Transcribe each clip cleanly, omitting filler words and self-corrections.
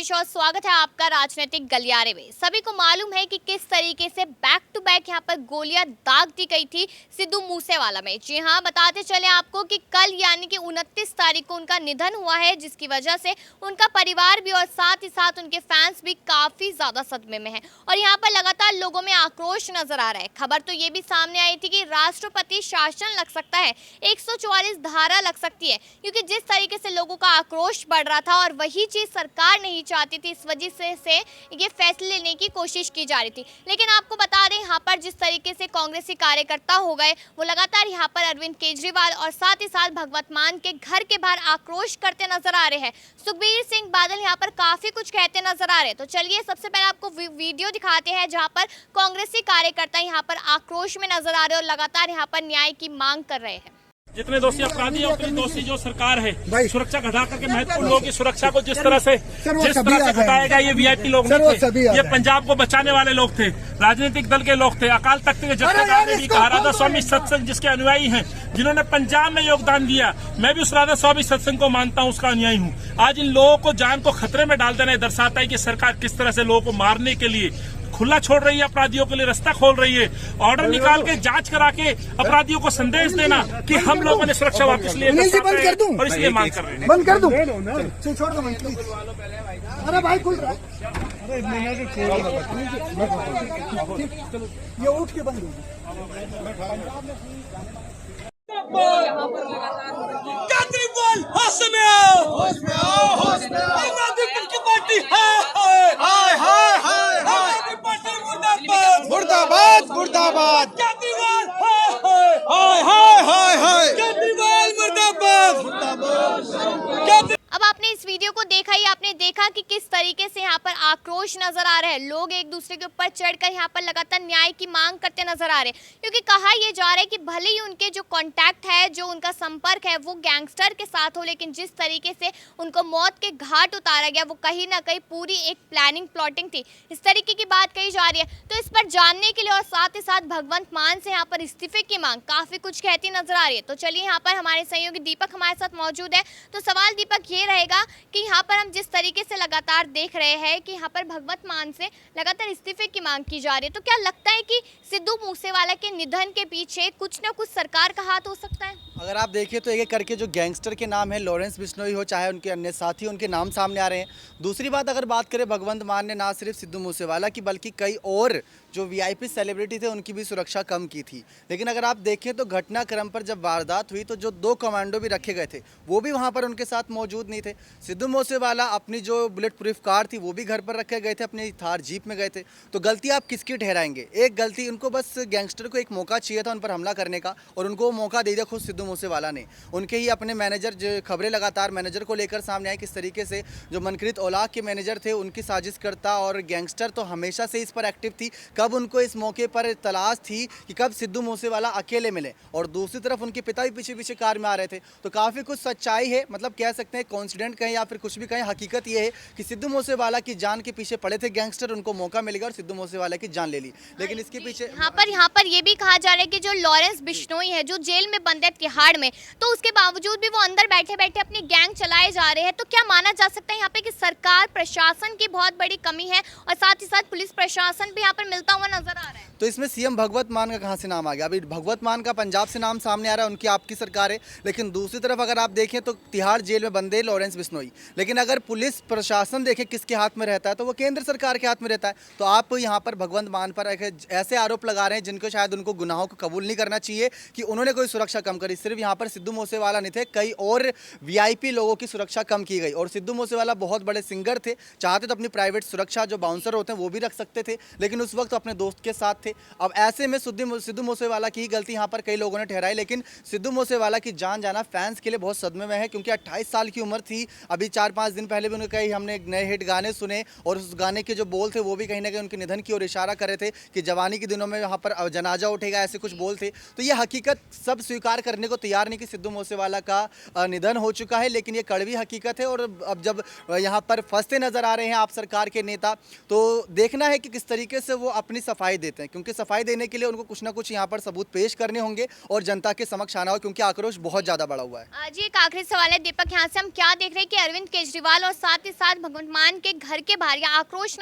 रमेश और स्वागत है आपका राजनीतिक गलियारे में। सभी को मालूम है कि किस तरीके से बैक टू बैक यहाँ पर गोलियां दाग दी गई थी सिद्धू मूसेवाला में। जी हाँ, बताते चले आपको कि कल यानी कि 29 तारीख को उनका निधन हुआ है, जिसकी वजह से उनका परिवार भी और साथ ही साथ उनके फैंस भी काफी ज्यादा सदमे में है और यहाँ पर लगातार लोगों में आक्रोश नजर आ रहा है। खबर तो ये भी सामने आई थी कि राष्ट्रपति शासन लग सकता है, 144 धारा लग सकती है, क्योंकि जिस तरीके से लोगों का आक्रोश बढ़ रहा था और वही चीज सरकार नहीं चाहती थी, इस वजह से ये फैसले लेने की कोशिश की जा रही थी। लेकिन आपको बता दें, यहाँ पर जिस तरीके से कांग्रेसी कार्यकर्ता हो गए, वो लगातार यहाँ पर अरविंद केजरीवाल और साथ ही साथ भगवत मान के घर के बाहर आक्रोश करते नजर आ रहे हैं। सुखबीर सिंह बादल यहाँ पर काफी कुछ कहते नजर आ रहे हैं। तो चलिए सबसे पहले आपको वीडियो दिखाते हैं जहाँ पर कांग्रेसी कार्यकर्ता यहाँ पर आक्रोश में नजर आ रहे हैं और लगातार यहाँ पर न्याय की मांग कर रहे हैं। जितने दोषी अपराधी है उतने दोषी जो सरकार है, सुरक्षा घटा करके महत्वपूर्ण लोगों की सुरक्षा को जिस तरह से घटाएगा, ये वीआईपी लोग नहीं थे, ये पंजाब को बचाने वाले लोग थे, राजनीतिक दल के लोग थे, अकाल तख्त के जत्थेदार ने भी कहा, राधा स्वामी सत्संग जिसके अनुयायी हैं, जिन्होंने पंजाब में योगदान दिया, मैं भी उस राधा स्वामी सत्संग को मानता हूँ, उसका अनुयायी हूँ। आज इन लोगों को जान को खतरे में डाल देना दर्शाता है कि सरकार किस तरह से लोगों को मारने के लिए खुला छोड़ रही है, अपराधियों के लिए रास्ता खोल रही है। ऑर्डर निकाल के जांच करा के अपराधियों को संदेश देना कि हम लोगों ने सुरक्षा वापस लिए और इसलिए मांग कर रहे हैं। बंद कर दूं? छोड़ दो अरे भाई खुल रहा ये उठ के बंद केजरीवाल होश में आओ, होश में आओ, होश में आओ। आम आदमी की पार्टी हाय हाय हाय हाय हाय पार्टी मुर्दाबाद मुर्दाबाद मुर्दाबाद। केजरीवाल हाय हाय हाय हाय केजरीवाल मुर्दाबाद मुर्दाबाद। अब आपने इस वीडियो को देखा ही, आपने देखा कि किस तरीके से यहाँ पर आक्रोश नजर आ रहा है। लोग एक दूसरे के ऊपर चढ़कर यहाँ पर लगातार न्याय की मांग करते नजर आ रहे हैं, क्योंकि कहा यह जा रहा है कि भले ही उनके जो कांटेक्ट है, जो उनका संपर्क है वो गैंगस्टर के साथ हो, लेकिन जिस तरीके से उनको मौत के घाट उतारा गया वो कहीं ना कहीं पूरी एक प्लानिंग प्लॉटिंग थी, इस तरीके की बात कही जा रही है। तो इस पर जानने के लिए और साथ ही साथ भगवंत मान से यहाँ पर इस्तीफे की मांग काफी कुछ कहती नजर आ रही है। तो चलिए यहाँ पर हमारे सहयोगी दीपक हमारे साथ मौजूद है। तो सवाल दीपक ये रहेगा कि यहाँ पर हम जिस तरीके से लगातार देख रहे हैं कि यहाँ पर भगवत मान से लगातार इस्तीफे की मांग की जा रही है, तो क्या लगता है कि सिद्धू मूसेवाला के निधन के पीछे कुछ ना कुछ सरकार का हाथ हो सकता है? अगर आप देखिए तो एक करके जो गैंगस्टर के नाम है, लॉरेंस बिश्नोई हो चाहे उनके अन्य साथी, उनके नाम सामने आ रहे हैं। दूसरी बात, अगर बात करें भगवंत मान ने ना सिर्फ सिद्धू मूसेवाला की बल्कि कई और जो वीआईपी सेलिब्रिटी थे उनकी भी सुरक्षा कम की थी। लेकिन अगर आप देखें तो घटनाक्रम पर जब वारदात हुई तो जो 2 कमांडो भी रखे गए थे वो भी वहाँ पर उनके साथ मौजूद नहीं थे। सिद्धू मूसेवाला अपनी जो बुलेट प्रूफ कार थी वो भी घर पर रखे गए थे, अपनी थार जीप में गए थे। तो गलती आप किसकी ठहराएंगे? एक गलती, उनको बस गैंगस्टर को एक मौका चाहिए था उन पर हमला करने का और उनको वो मौका दे दिया खुद सिद्धू मूसेवाला ने। उनके ही अपने मैनेजर, जो खबरें लगातार मैनेजर को लेकर सामने आई किस तरीके से जो मनकृत औलाक के मैनेजर थे उनकी साजिशकर्ता और गैंगस्टर तो हमेशा से इस पर एक्टिव थी। कब उनको इस मौके पर तलाश थी कि कब सिद्धू मूसेवाला अकेले मिले, और दूसरी तरफ उनके पिता भी पीछे पीछे कार में आ रहे थे। तो काफ़ी कुछ सच्चाई है, मतलब कह सकते हैं कॉन्सिडेंट कहें या फिर कुछ भी कहें, हकीकत ये है कि सिद्धू मूसेवाला की जान के पीछे पड़े थे गैंगस्टर, उनको मौका मिलेगा और सिद्धू मूसेवाला की जान ले ली। लेकिन इसके पीछे यहाँ पर ये भी कहा जा रहा है कि जो लॉरेंस बिश्नोई है जो जेल में बंद है तिहाड़ में, तो उसके बावजूद भी वो अंदर बैठे बैठे अपनी गैंग चलाए जा रहे हैं। तो क्या माना जा सकता है यहाँ पे कि सरकार प्रशासन की बहुत बड़ी कमी है और साथ ही साथ पुलिस प्रशासन भी यहाँ पर मिलता हुआ नजर आ रहा है? तो इसमें सीएम भगवत मान का कहाँ से नाम आ गया? अभी भगवत मान का पंजाब से नाम सामने आ रहा है, उनकी आपकी सरकार है। लेकिन दूसरी तरफ अगर आप देखें तो तिहाड़ जेल में बंदे लॉरेंस बिश्नोई। लेकिन अगर पुलिस प्रशासन देखें किसके हाथ में रहता है तो वो केंद्र सरकार के हाथ में रहता है। तो आप यहाँ पर भगवंत मान पर ऐसे आरोप लगा रहे हैं जिनको शायद उनको गुनाहों को कबूल नहीं करना चाहिए कि उन्होंने कोई सुरक्षा कम करी। सिर्फ यहाँ पर सिद्धू मूसेवाला नहीं थे, कई और वीआईपी लोगों की सुरक्षा कम की गई। और सिद्धू मूसेवाला बहुत बड़े सिंगर थे, चाहते तो अपनी प्राइवेट सुरक्षा जो बाउंसर होते हैं वो भी रख सकते थे, लेकिन उस वक्त अपने दोस्त के साथ थे। अब ऐसे में सिद्धू मूसेवाला की ही गलती यहाँ पर कई लोगों ने ठहराई। लेकिन सिद्धू मूसेवाला की जान जाना फैंस के लिए बहुत सदमे में है, क्योंकि 28 साल की उम्र थी। अभी 4-5 दिन पहले भी उन्हें कई हमने नए हिट गाने सुने और उस गाने के जो बोल थे वो भी कहीं ना कहीं उनके निधन की ओर इशारा कर रहे थे कि जवानी के दिनों में यहाँ पर जनाजा उठेगा, ऐसे कुछ बोल थे। तो ये हकीकत सब स्वीकार करने को तैयार नहीं कि सिद्धू मूसेवाला का निधन हो चुका है, लेकिन ये कड़वी हकीकत है। और अब जब यहाँ पर फंसते नजर आ रहे हैं आप सरकार के नेता, तो देखना है कि किस तरीके से वो अपनी सफाई देते हैं, क्योंकि सफाई देने के लिए उनको कुछ ना कुछ यहाँ पर सबूत पेश करने होंगे और जनता के समक्ष आना हो, क्योंकि आक्रोश बहुत ज्यादा बढ़ा हुआ है। जी, एक आखिरी सवाल है दीपक, यहाँ से हम क्या देख रहे हैं कि अरविंद केजरीवाल और साथ ही साथ भगवंत मान के घर के बाहर या आक्रोश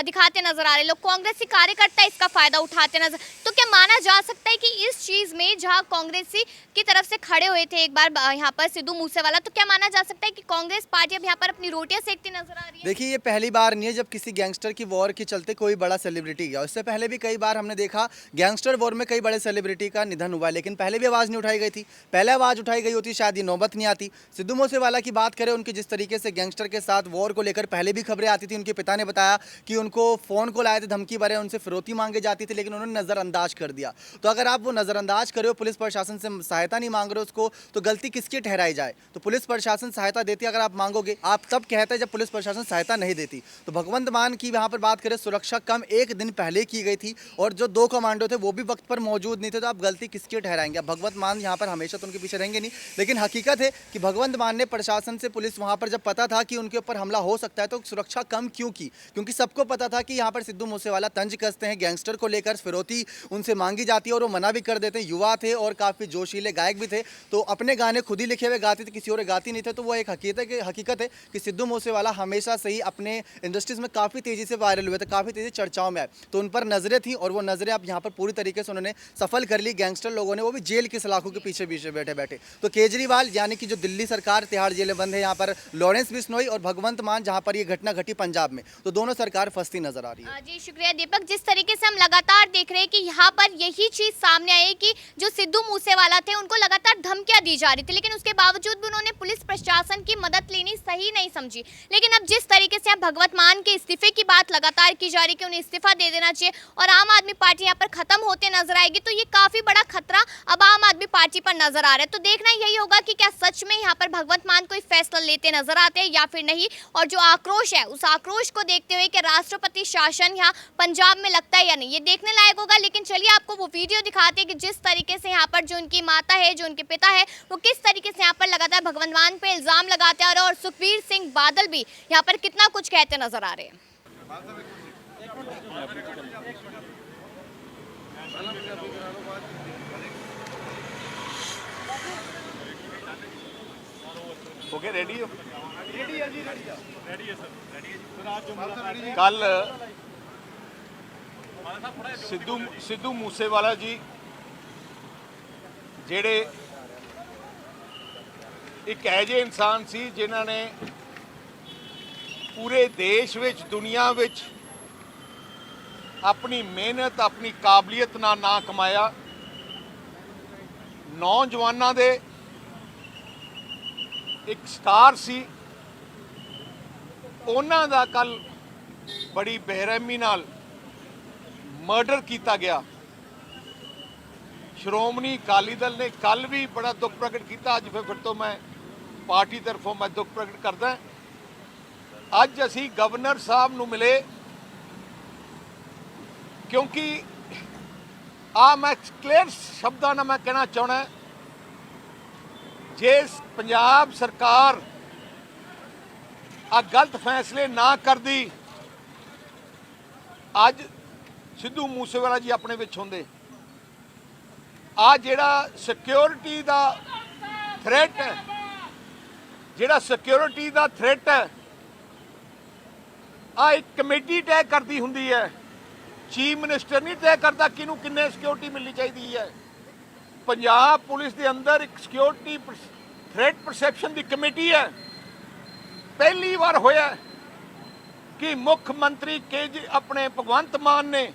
दिखाते नजर आ रहे लोग, कांग्रेसी कार्यकर्ता इसका फायदा उठाते नजर, तो क्या माना जा सकता है कि इस चीज में जहां कांग्रेसी की तरफ से खड़े हुए थे एक बार यहाँ पर सिद्धू मूसेवाला, तो क्या माना जा सकता है कि कांग्रेस पार्टी अब यहाँ पर अपनी रोटियां सेकती नजर आ रही है? देखिए, ये पहली बार नहीं है जब किसी गैंगस्टर की वॉर के चलते कोई बड़ा सेलिब्रिटी गया। उससे पहले भी कई बार हमने देखा गैंगस्टर वॉर में कई बड़े सेलिब्रिटी का निधन हुआ है, लेकिन पहले भी आवाज़ नहीं उठाई गई थी। पहले आवाज़ उठाई गई होती शायद ये नौबत नहीं आती। सिद्धू मूसेवाला की बात करें, उनकी जिस तरीके से गैंगस्टर के साथ वॉर को लेकर पहले भी खबरें आती थी, उनके पिता ने बताया कि उनको फ़ोन कॉल आए थे, धमकी भरे, उनसे फिरौती मांगे जाती थी, लेकिन उन्होंने नज़रअंदाज कर दिया। तो अगर आप वो नज़रअंदाज करे हो, पुलिस प्रशासन से सहायता नहीं मांग रहे हो उसको, तो गलती किसकी ठहराई जाए? तो पुलिस प्रशासन सहायता देती अगर आप मांगोगे, आप तब कहते हैं जब पुलिस प्रशासन सहायता नहीं देती। तो भगवंत मान की यहाँ पर बात करें, सुरक्षा कम एक दिन पहले की गई थी और जो 2 कमांडो थे वो भी वक्त पर मौजूद नहीं थे, तो आप गलती किसकी ठहराएंगे? अब भगवंत मान यहाँ पर हमेशा तो उनके पीछे रहेंगे नहीं, लेकिन हकीकत है कि भगवंत मान ने प्रशासन से, पुलिस वहाँ पर जब पता था कि उनके ऊपर हमला हो सकता है, तो सुरक्षा कम क्यों की? क्योंकि सबको पता था कि यहाँ पर सिद्धू मूसेवाला तंज कसते हैं, गैंगस्टर को लेकर फिरौती उनसे मांगी जाती है और वो मना भी कर देते हैं। युवा थे और काफ़ी जोशीले गायक भी थे, तो अपने गाने खुद ही लिखे हुए गाते थे, किसी और गाती नहीं थे। तो वो एक हकीकत है कि सिद्धू मूसेवाला हमेशा से ही अपने इंडस्ट्रीज में काफ़ी तेज़ी से वायरल हुए थे, काफ़ी तेज़ी चर्चाओं में आए, तो उन पर नज़रें थी और वो नज़रें अब यहाँ पर पूरी तरीके से उन्होंने सफल कर ली। गैंगस्टर लोगों ने, वो भी जेल की सलाखों के पीछे पीछे बैठे बैठे। तो केजरीवाल यानी कि जो दिल्ली सरकार तिहाड़ जेल में बंद है, यहाँ पर लॉरेंस बिश्नोई और भगवंत मान जहाँ पर ये घटना घटी पंजाब में, तो दोनों सरकार फंसती नजर आ रही है। जी शुक्रिया दीपक। जिस तरीके से हम लगातार देख रहे हैं कि यहाँ पर यही चीज सामने आई कि जो सिद्धू मूसेवाला थे उनको लगातार धमकियां दी जा रही थी, लेकिन उसके बावजूद भी उन्होंने पुलिस प्रशासन की मदद लेनी सही नहीं समझी। लेकिन अब जिस तरीके से भगवंत मान के इस्तीफे की बात लगातार की जा रही कि उन्हें इस्तीफा दे देना चाहिए और आम आदमी पार्टी यहाँ पर खत्म होते नजर आएगी, तो ये काफी बड़ा खतरा अब आम आदमी पार्टी पर नजर आ रहा है। तो देखना यही होगा कि क्या सच में यहाँ पर भगवंत मान कोई फैसला लेते नजर आते हैं या फिर नहीं, और जो आक्रोश है उस आक्रोश को देखते हुए कि राष्ट्रपति शासन यहाँ पंजाब में लगता है या नहीं, ये देखने लायक होगा। लेकिन चलिए आपको वो वीडियो दिखाते हैं कि जिस तरीके से यहाँ पर जो उनकी माता है, जो उनके पिता है, वो किस तरीके से यहाँ पर लगातार भगवंत मान पे इल्जाम लगाते आ रहे हैं और सुखबीर सिंह बादल भी यहाँ पर कितना कुछ कहते नजर आ रहे हैं। ओके, रेडी हो? रेडी है जी, रेडी है सर, रेडी है। कल सिद्धू मूसेवाला जी ਜਿਹੜੇ ਇੱਕ ਇਹੋ ਜਿਹੇ ਇਨਸਾਨ ਸੀ ਜਿਨ੍ਹਾਂ ਨੇ ਪੂਰੇ ਦੇਸ਼ ਵਿੱਚ, ਦੁਨੀਆ ਵਿੱਚ ਆਪਣੀ ਮਿਹਨਤ, ਆਪਣੀ ਕਾਬਲੀਅਤ ਨਾਲ ਨਾਂ ਕਮਾਇਆ। ਨੌਜਵਾਨਾਂ ਦੇ ਇੱਕ ਸਟਾਰ ਸੀ, ਉਹਨਾਂ ਦਾ ਕੱਲ ਬੜੀ ਬੇਰਹਿਮੀ ਨਾਲ ਮਰਡਰ ਕੀਤਾ ਗਿਆ। ਸ਼੍ਰੋਮਣੀ ਅਕਾਲੀ ਦਲ ਨੇ ਕੱਲ ਵੀ ਬੜਾ ਦੁੱਖ ਪ੍ਰਗਟ ਕੀਤਾ, ਅੱਜ ਫਿਰ ਤੋਂ ਮੈਂ ਪਾਰਟੀ ਤਰਫੋਂ ਮੈਂ ਦੁੱਖ ਪ੍ਰਗਟ ਕਰਦਾ। ਅੱਜ ਅਸੀਂ ਗਵਰਨਰ ਸਾਹਿਬ ਨੂੰ ਮਿਲੇ ਕਿਉਂਕਿ ਮੈਂ ਕਲੀਅਰ ਸ਼ਬਦਾਂ ਨਾਲ ਮੈਂ ਕਹਿਣਾ ਚਾਹੁੰਦਾ, ਜੇ ਪੰਜਾਬ ਸਰਕਾਰ ਗਲਤ ਫੈਸਲੇ ਨਾ ਕਰਦੀ, ਅੱਜ ਸਿੱਧੂ ਮੂਸੇਵਾਲਾ ਜੀ ਆਪਣੇ ਵਿੱਚ ਹੁੰਦੇ। ਜਿਹੜਾ ਸਿਕਿਉਰਿਟੀ ਦਾ ਥ੍ਰੈਟ ਹੈ, ਜਿਹੜਾ ਸਿਕਿਉਰਿਟੀ ਦਾ ਥ੍ਰੈਟ ਹੈ, ਇੱਕ ਕਮੇਟੀ ਤੈਅ ਕਰਦੀ ਹੁੰਦੀ ਹੈ। ਚੀਫ ਮਿਨਿਸਟਰ ਨਹੀਂ ਤੈਅ ਕਰਦਾ ਕਿਹਨੂੰ ਕਿੰਨੇ ਸਿਕਿਉਰਿਟੀ ਮਿਲਣੀ ਚਾਹੀਦੀ ਹੈ। ਪੰਜਾਬ ਪੁਲਿਸ ਦੇ ਅੰਦਰ ਇੱਕ ਸਿਕਿਉਰਿਟੀ ਥ੍ਰੈਟ ਪਰਸੈਪਸ਼ਨ ਦੀ ਕਮੇਟੀ ਹੈ। ਪਹਿਲੀ ਵਾਰ ਹੋਇਆ ਕਿ ਮੁੱਖ ਮੰਤਰੀ ਆਪਣੇ ਭਗਵੰਤ ਮਾਨ ਨੇ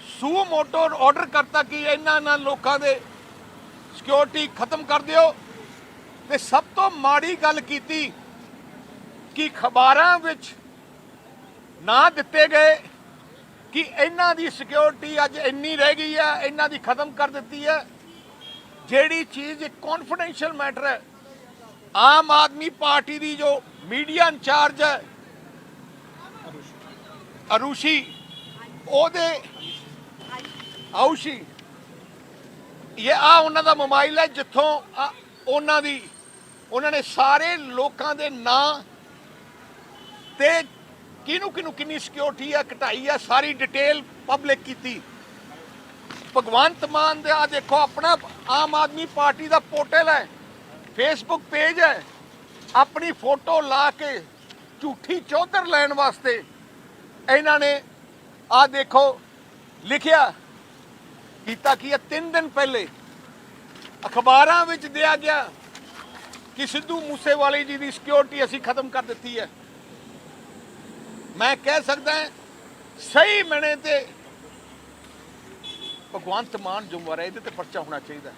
ਸੂ ਮੋਟੋ ਆਰਡਰ ਕਰਤਾ ਕਿ ਇਹਨਾਂ ਲੋਕਾਂ ਦੇ ਸਿਕਿਉਰਿਟੀ ਖਤਮ ਕਰ ਦਿਓ। ਤੇ ਸਭ ਤੋਂ ਮਾੜੀ ਗੱਲ ਕੀਤੀ ਕਿ ਖਬਰਾਂ ਵਿੱਚ ਨਾ ਦਿੱਤੇ ਗਏ ਕਿ ਇਹਨਾਂ ਦੀ ਸਿਕਿਉਰਿਟੀ ਅੱਜ ਇੰਨੀ ਰਹਿ ਗਈ ਹੈ, ਇਹਨਾਂ ਦੀ ਖਤਮ ਕਰ ਦਿੱਤੀ ਹੈ। ਜਿਹੜੀ ਚੀਜ਼ ਇੱਕ ਕੌਨਫੀਡੈਂਸ਼ੀਅਲ ਮੈਟਰ ਹੈ, ਆਮ ਆਦਮੀ ਪਾਰਟੀ ਦੀ ਜੋ ਮੀਡੀਆ ਇੰਚਾਰਜ ਹੈ ਆਊਸ਼ੀ, ਇਹ ਆ ਉਹਨਾਂ ਦਾ ਮੋਬਾਈਲ ਹੈ ਜਿੱਥੋਂ ਉਹਨਾਂ ਨੇ ਸਾਰੇ ਲੋਕਾਂ ਦੇ ਨਾਂ ਤੇ ਕਿਹਨੂੰ ਕਿੰਨੀ ਸਿਕਿਉਰਿਟੀ ਆ ਘਟਾਈ ਆ ਸਾਰੀ ਡਿਟੇਲ ਪਬਲਿਕ ਕੀਤੀ। ਭਗਵੰਤ ਮਾਨ ਦੇ ਆ ਦੇਖੋ ਆਪਣਾ ਆਮ ਆਦਮੀ ਪਾਰਟੀ ਦਾ ਪੋਰਟਲ ਹੈ, ਫੇਸਬੁੱਕ ਪੇਜ ਹੈ, ਆਪਣੀ ਫੋਟੋ ਲਾ ਕੇ ਝੂਠੀ ਚੌਧਰ ਲੈਣ ਵਾਸਤੇ ਇਹਨਾਂ ਨੇ ਆ ਦੇਖੋ ਲਿਖਿਆ ਕੀਤਾ ਕਿ 3 ਦਿਨ ਪਹਿਲੇ ਅਖਬਾਰਾਂ ਵਿੱਚ ਦਿਆ ਗਿਆ ਕਿ ਸਿੱਧੂ ਮੂਸੇਵਾਲੇ ਜੀ ਦੀ ਸਿਕਿਉਰਿਟੀ ਅਸੀਂ ਖਤਮ ਕਰ ਦਿੱਤੀ ਹੈ। ਮੈਂ ਕਹਿ ਸਕਦਾ ਸਹੀ ਮੈਨੇ ਤੇ ਭਗਵੰਤ ਮਾਨ ਜ਼ਿੰਮੇਵਾਰ ਹੈ, ਇਹਦੇ ਤੇ ਪਰਚਾ ਹੋਣਾ ਚਾਹੀਦਾ।